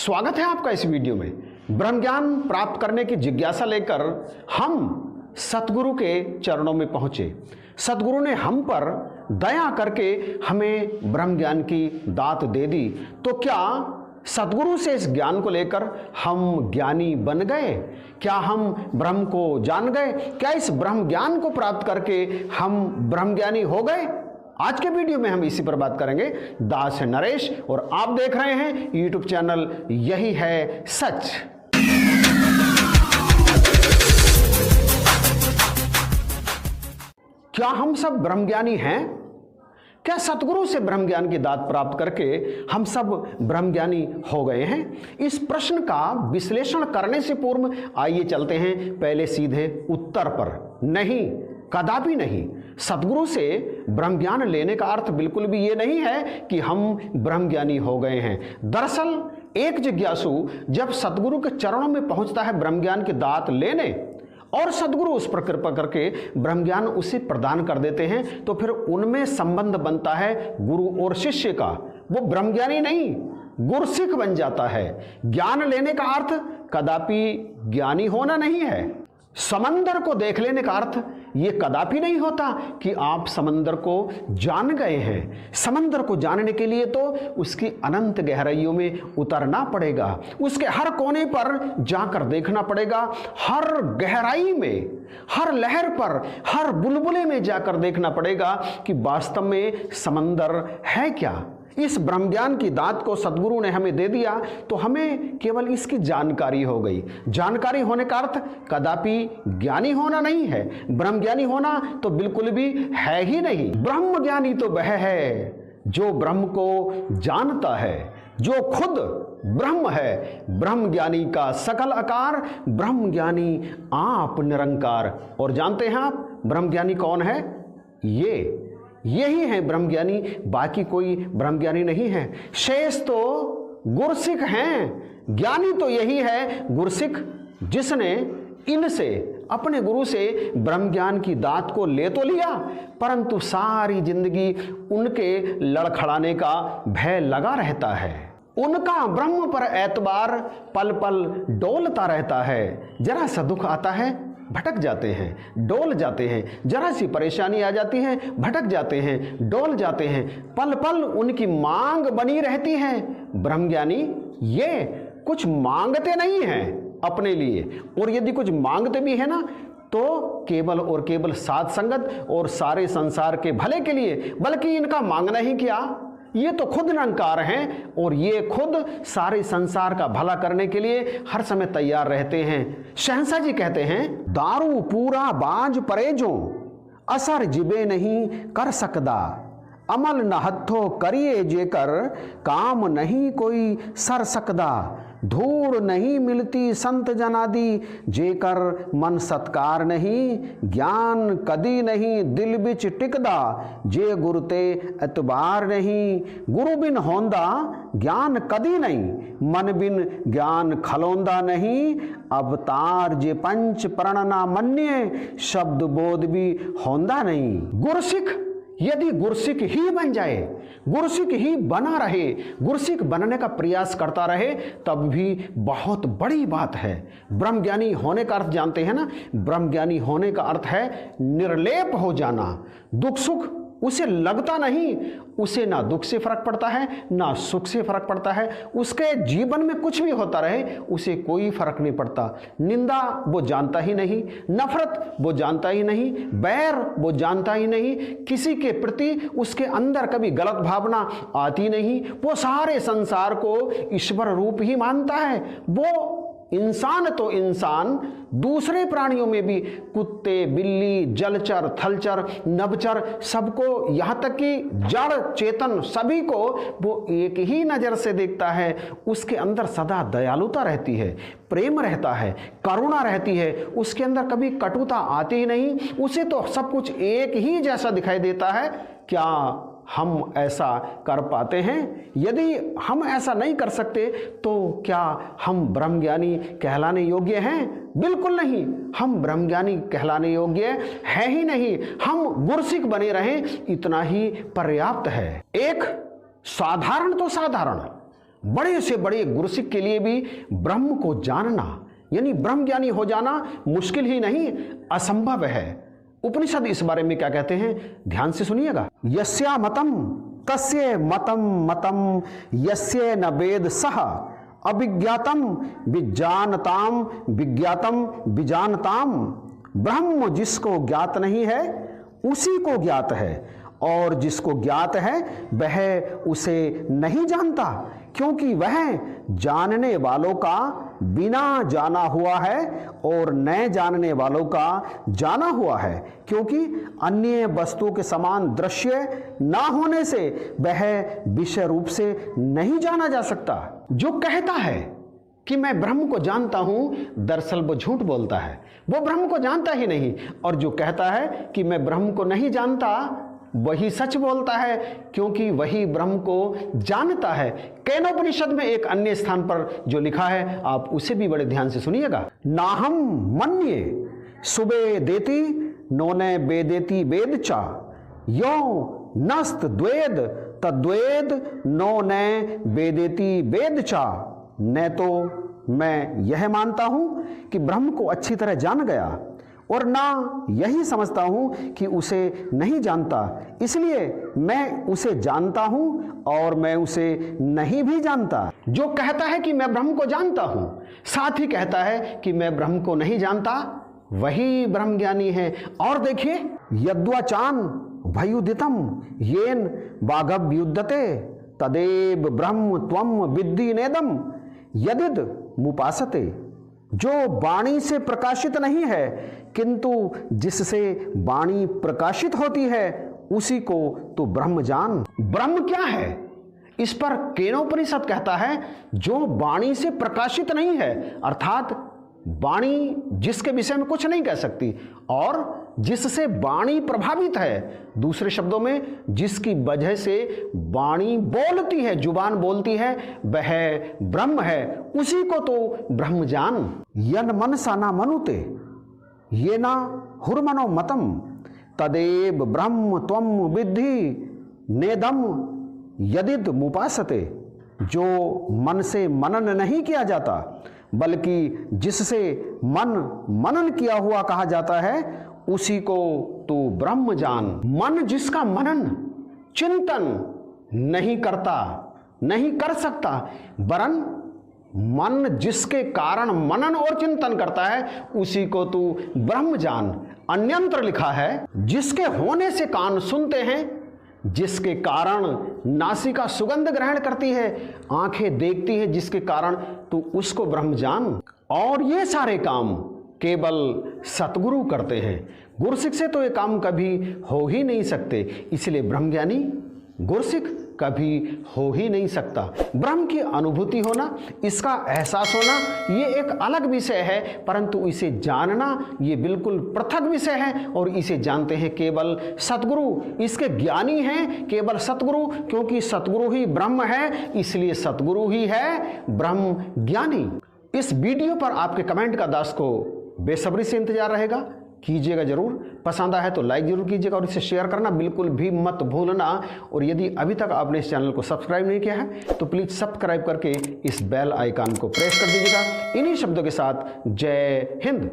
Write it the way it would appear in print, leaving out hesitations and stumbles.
स्वागत है आपका इस वीडियो में। ब्रह्म ज्ञान प्राप्त करने की जिज्ञासा लेकर हम सतगुरु के चरणों में पहुंचे। सतगुरु ने हम पर दया करके हमें ब्रह्म ज्ञान की दात दे दी। तो क्या सतगुरु से इस ज्ञान को लेकर हम ज्ञानी बन गए? क्या हम ब्रह्म को जान गए? क्या इस ब्रह्म ज्ञान को प्राप्त करके हम ब्रह्म ज्ञानी हो गए? आज के वीडियो में हम इसी पर बात करेंगे। दास है नरेश और आप देख रहे हैं यूट्यूब चैनल यही है सच। क्या हम सब ब्रह्मज्ञानी हैं? क्या सतगुरु से ब्रह्म ज्ञान की दात प्राप्त करके हम सब ब्रह्मज्ञानी हो गए हैं? इस प्रश्न का विश्लेषण करने से पूर्व आइए चलते हैं पहले सीधे उत्तर पर। नहीं, कदापि नहीं। सतगुरु से ब्रह्म ज्ञान लेने का अर्थ बिल्कुल भी ये नहीं है कि हम ब्रह्मज्ञानी हो गए हैं। दरअसल एक जिज्ञासु जब सतगुरु के चरणों में पहुंचता है ब्रह्म ज्ञान की दात लेने और सतगुरु उस पर कृपा करके ब्रह्म ज्ञान उसे प्रदान कर देते हैं, तो फिर उनमें संबंध बनता है गुरु और शिष्य का। वो ब्रह्मज्ञानी नहीं, गुरसिख बन जाता है। ज्ञान लेने का अर्थ कदापि ज्ञानी होना नहीं है। समंदर को देख लेने का अर्थ ये कदापि नहीं होता कि आप समंदर को जान गए हैं। समंदर को जानने के लिए तो उसकी अनंत गहराइयों में उतरना पड़ेगा, उसके हर कोने पर जाकर देखना पड़ेगा, हर गहराई में, हर लहर पर, हर बुलबुले में जाकर देखना पड़ेगा कि वास्तव में समंदर है क्या। इस ब्रह्म ज्ञान की दात को सतगुरु ने हमें दे दिया तो हमें केवल इसकी जानकारी हो गई। जानकारी होने का अर्थ कदापि ज्ञानी होना नहीं है। ब्रह्म ज्ञानी होना तो बिल्कुल भी है ही नहीं। ब्रह्म ज्ञानी तो वह है जो ब्रह्म को जानता है, जो खुद ब्रह्म है। ब्रह्म ज्ञानी का सकल आकार, ब्रह्म ज्ञानी आप निरंकार। और जानते हैं आप ब्रह्म ज्ञानी कौन है? यही है ब्रह्मज्ञानी, बाकी कोई ब्रह्मज्ञानी नहीं है। शेष तो गुरसिख हैं। ज्ञानी तो यही है गुरसिख जिसने इनसे, अपने गुरु से ब्रह्म ज्ञान की दात को ले तो लिया, परंतु सारी जिंदगी उनके लड़खड़ाने का भय लगा रहता है। उनका ब्रह्म पर एतबार पल पल डोलता रहता है। जरा सा दुख आता है भटक जाते हैं, डोल जाते हैं। जरा सी परेशानी आ जाती है भटक जाते हैं, डोल जाते हैं। पल पल उनकी मांग बनी रहती है। ब्रह्मज्ञानी ये कुछ मांगते नहीं हैं अपने लिए, और यदि कुछ मांगते भी है ना तो केवल और केवल साध संगत और सारे संसार के भले के लिए। बल्कि इनका मांगना ही क्या, ये तो खुद निरंकार हैं और ये खुद सारे संसार का भला करने के लिए हर समय तैयार रहते हैं। शहंशाह जी कहते हैं, दारू पूरा बाज परेजों असर जिबे नहीं कर सकदा, अमल न हथो करिए जेकर काम नहीं कोई सर सकदा, धूड़ नहीं मिलती संत जनादि जेकर मन सत्कार नहीं, ज्ञान कदी नहीं दिल बिच टिकदा जे गुरु ते एतबार नहीं, गुरु बिन होंदा ज्ञान कदी नहीं, मन बिन ज्ञान खलोंदा नहीं, अवतार जे पंच प्रण ना मन्ये शब्द बोध भी होंदा नहीं। गुरसिख यदि गुरसिख ही बन जाए, गुरसिख ही बना रहे, गुरसिख बनने का प्रयास करता रहे, तब भी बहुत बड़ी बात है। ब्रह्मज्ञानी होने का अर्थ जानते हैं ना? ब्रह्मज्ञानी होने का अर्थ है निर्लेप हो जाना। दुख सुख उसे लगता नहीं, उसे ना दुख से फर्क पड़ता है ना सुख से फर्क पड़ता है। उसके जीवन में कुछ भी होता रहे उसे कोई फर्क नहीं पड़ता। निंदा वो जानता ही नहीं, नफरत वो जानता ही नहीं, बैर वो जानता ही नहीं। किसी के प्रति उसके अंदर कभी गलत भावना आती नहीं। वो सारे संसार को ईश्वर रूप ही मानता है। वो इंसान तो इंसान, दूसरे प्राणियों में भी, कुत्ते बिल्ली जलचर थलचर नभचर सबको, यहाँ तक कि जड़ चेतन सभी को वो एक ही नज़र से देखता है। उसके अंदर सदा दयालुता रहती है, प्रेम रहता है, करुणा रहती है। उसके अंदर कभी कटुता आती ही नहीं। उसे तो सब कुछ एक ही जैसा दिखाई देता है। क्या हम ऐसा कर पाते हैं? यदि हम ऐसा नहीं कर सकते तो क्या हम ब्रह्मज्ञानी कहलाने योग्य हैं? बिल्कुल नहीं। हम ब्रह्मज्ञानी कहलाने योग्य है ही नहीं। हम गुरसिख बने रहें इतना ही पर्याप्त है। एक साधारण तो साधारण, बड़े से बड़े गुरसिक के लिए भी ब्रह्म को जानना यानी ब्रह्म ज्ञानी हो जाना मुश्किल ही नहीं, असंभव है। उपनिषद इस बारे में क्या कहते हैं, ध्यान से सुनिएगा। यस्या मतम तस्य मतम मतम यस्य न वेद सह अभिज्ञातम विज्ञानताम विज्ञातम विजानताम। ब्रह्म जिसको ज्ञात नहीं है उसी को ज्ञात है, और जिसको ज्ञात है वह उसे नहीं जानता, क्योंकि वह जानने वालों का बिना जाना हुआ है और न जानने वालों का जाना हुआ है, क्योंकि अन्य वस्तु के समान दृश्य ना होने से वह विषय रूप से नहीं जाना जा सकता। जो कहता है कि मैं ब्रह्म को जानता हूं, दरअसल वो झूठ बोलता है, वो ब्रह्म को जानता ही नहीं। और जो कहता है कि मैं ब्रह्म को नहीं जानता, वही सच बोलता है, क्योंकि वही ब्रह्म को जानता है। केनोपनिषद में एक अन्य स्थान पर जो लिखा है, आप उसे भी बड़े ध्यान से सुनिएगा। नाहम मन्ये सुबे देती नोने बेदेती वेद चा यो नस्त द्वेद तद्वेद नोने बेदेती वेद चा। न तो मैं यह मानता हूं कि ब्रह्म को अच्छी तरह जान गया, और ना यही समझता हूं कि उसे नहीं जानता, इसलिए मैं उसे जानता हूं और मैं उसे नहीं भी जानता। जो कहता है कि मैं ब्रह्म को जानता हूं, साथ ही कहता है कि मैं ब्रह्म को नहीं जानता, वही ब्रह्म ज्ञानी है। और देखिए, यद्वाचान भयुदितम येन बाघव्युद्धते तदेव ब्रह्म त्वम विद्धि नेदम यदिद मुपासते। जो वाणी से प्रकाशित नहीं है, किंतु जिससे वाणी प्रकाशित होती है, उसी को तो ब्रह्म जान। ब्रह्म क्या है, इस पर केनोपनिषद कहता है जो वाणी से प्रकाशित नहीं है, अर्थात वाणी जिसके विषय में कुछ नहीं कह सकती और जिससे वाणी प्रभावित है, दूसरे शब्दों में जिसकी वजह से वाणी बोलती है, जुबान बोलती है, वह ब्रह्म है, उसी को तो ब्रह्म जान। यन मनसा न मनुते ये ना हुर्मनो मतम तदेव ब्रह्म त्वम विद्धि नेदम यदिद मुपासते। जो मन से मनन नहीं किया जाता, बल्कि जिससे मनन किया हुआ कहा जाता है, उसी को तू ब्रह्म जान। मन जिसका मनन चिंतन नहीं करता, नहीं कर सकता, वरन मन जिसके कारण मनन और चिंतन करता है, उसी को तू ब्रह्म जान। अन्यंत्र लिखा है, जिसके होने से कान सुनते हैं, जिसके कारण नासिका सुगंध ग्रहण करती है, आंखें देखती है, जिसके कारण तू उसको ब्रह्म जान। और ये सारे काम केवल सतगुरु करते हैं, गुरसिक से तो ये काम कभी हो ही नहीं सकते, इसलिए ब्रह्मज्ञानी गुरसिक कभी हो ही नहीं सकता। ब्रह्म की अनुभूति होना, इसका एहसास होना, ये एक अलग विषय है, परंतु इसे जानना ये बिल्कुल पृथक विषय है, और इसे जानते हैं केवल सतगुरु। इसके ज्ञानी हैं केवल सतगुरु, क्योंकि सतगुरु ही ब्रह्म है, इसलिए सतगुरु ही है ब्रह्म ज्ञानी। इस वीडियो पर आपके कमेंट का दास को बेसब्री से इंतजार रहेगा, कीजिएगा जरूर। पसंद आया तो लाइक जरूर कीजिएगा और इसे शेयर करना बिल्कुल भी मत भूलना। और यदि अभी तक आपने इस चैनल को सब्सक्राइब नहीं किया है तो प्लीज़ सब्सक्राइब करके इस बेल आइकन को प्रेस कर दीजिएगा। इन्हीं शब्दों के साथ जय हिंद।